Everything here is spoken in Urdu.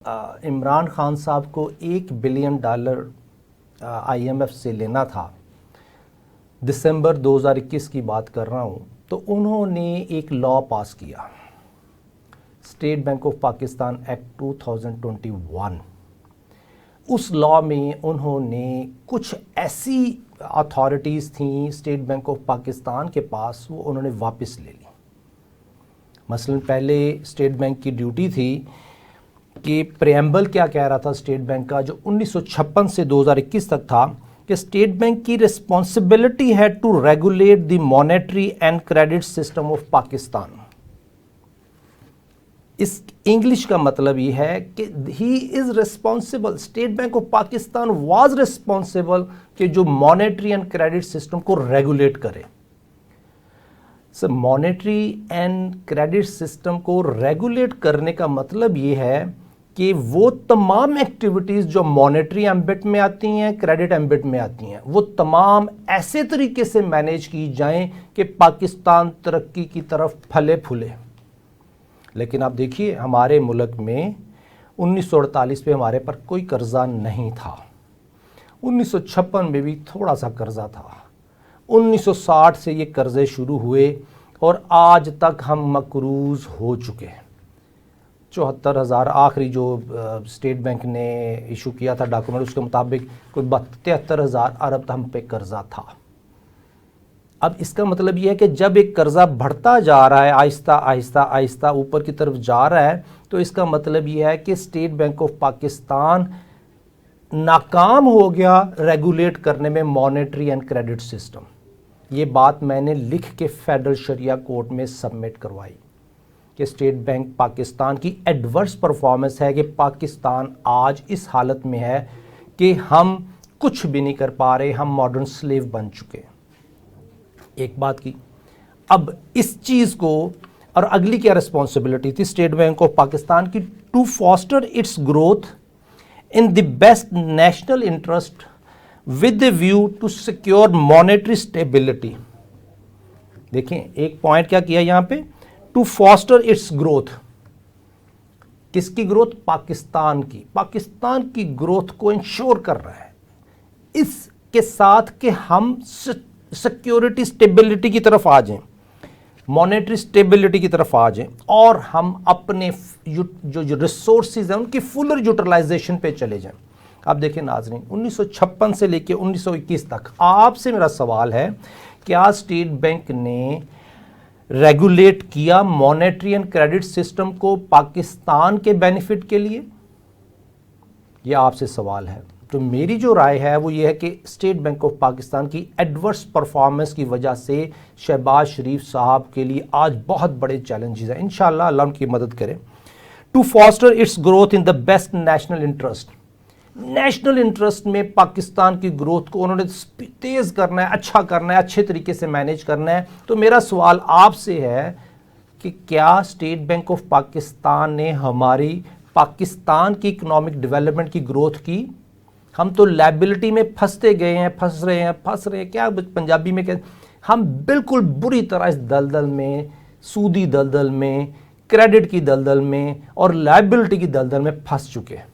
عمران خان صاحب کو $1 بلین IMF سے لینا تھا. دسمبر 2021 کی بات کر رہا ہوں. تو انہوں نے ایک لا پاس کیا، state bank of Pakistan act 2021. اس لا میں انہوں نے کچھ ایسی اتھارٹیز تھیں اسٹیٹ بینک آف پاکستان کے پاس، وہ انہوں نے واپس لے لی. مثلا پہلے اسٹیٹ بینک کی ڈیوٹی تھی کہ پریمبل کیا کہہ رہا تھا اسٹیٹ بینک کا، جو 1956 سے 2021 تک تھا، کہ اسٹیٹ بینک کی رسپانسبلٹی ہے to regulate the monetary and credit system of Pakistan. اس انگلش کا مطلب یہ ہے کہ he is responsible, state bank of Pakistan was responsible کہ جو مانیٹری اینڈ کریڈٹ سسٹم کو ریگولیٹ کرے. مانیٹری اینڈ کریڈٹ سسٹم کو ریگولیٹ کرنے کا مطلب یہ ہے کہ وہ تمام ایکٹیویٹیز جو مانیٹری ایمبٹ میں آتی ہیں، کریڈٹ ایمبٹ میں آتی ہیں، وہ تمام ایسے طریقے سے مینیج کی جائیں کہ پاکستان ترقی کی طرف پھلے پھولے. لیکن آپ دیکھیے ہمارے ملک میں 1948 پہ ہمارے پر کوئی قرضہ نہیں تھا، 1956 میں بھی تھوڑا سا قرضہ تھا، 1960 سے یہ قرضے شروع ہوئے اور آج تک ہم مقروض ہو چکے ہیں. 74,000 آخری جو اسٹیٹ بینک نے ایشو کیا تھا ڈاکومنٹ، اس کے مطابق کوئی 73,000 ارب ہم پہ قرضہ تھا. اب اس کا مطلب یہ ہے کہ جب ایک قرضہ بڑھتا جا رہا ہے، آہستہ آہستہ آہستہ اوپر کی طرف جا رہا ہے، تو اس کا مطلب یہ ہے کہ اسٹیٹ بینک آف پاکستان ناکام ہو گیا ریگولیٹ کرنے میں مانیٹری اینڈ کریڈٹ سسٹم. یہ بات میں نے لکھ کے فیڈرل شریعہ کورٹ میں سبمٹ کروائی کہ اسٹیٹ بینک پاکستان کی ایڈورس پرفارمنس ہے، کہ پاکستان آج اس حالت میں ہے کہ ہم کچھ بھی نہیں کر پا رہے، ہم ماڈرن سلیو بن چکے. ایک بات کی. اب اس چیز کو، اور اگلی کیا رسپانسبلٹی تھی اسٹیٹ بینک آف پاکستان کی؟ To foster its growth in the best national interest with a view to secure monetary stability. دیکھیں ایک پوائنٹ کیا کیا یہاں پہ، to foster its growth. کس کی گروتھ؟ پاکستان کی. پاکستان کی گروتھ کو انشور کر رہا ہے اس کے ساتھ کہ ہم سیکیورٹی اسٹیبلٹی کی طرف آ جائیں، مانیٹری اسٹیبلٹی کی طرف آ جائیں، اور ہم اپنے جو ریسورسز ہیں ان کی فلر یوٹیلائزیشن پہ چلے جائیں. اب دیکھیں ناظرین، 1956 سے لے کے 1921 تک آپ سے میرا سوال ہے، کیا اسٹیٹ بینک نے ریگولیٹ کیا مانیٹری اینڈ کریڈٹ سسٹم کو پاکستان کے بینیفٹ کے لیے؟ یہ آپ سے سوال ہے. تو میری جو رائے ہے وہ یہ ہے کہ اسٹیٹ بینک آف پاکستان کی ایڈورس پرفارمنس کی وجہ سے شہباز شریف صاحب کے لیے آج بہت بڑے چیلنجز ہیں. انشاءاللہ اللہ ان کی مدد کرے. To foster its growth in the best national interest. National interest میں پاکستان کی گروتھ کو انہوں نے تیز کرنا ہے، اچھا کرنا ہے، اچھے طریقے سے مینیج کرنا ہے. تو میرا سوال آپ سے ہے کہ کیا اسٹیٹ بینک آف پاکستان نے ہماری پاکستان کی اکنامک ڈیولپمنٹ کی گروتھ کی؟ ہم تو لائبلٹی میں پھنستے گئے ہیں، پھنس رہے ہیں. کیا پنجابی میں کہتے ہیں، ہم بالکل بری طرح اس دلدل میں، سودی دلدل میں، کریڈٹ کی دلدل میں اور لائبلٹی کی دلدل میں پھنس چکے ہیں.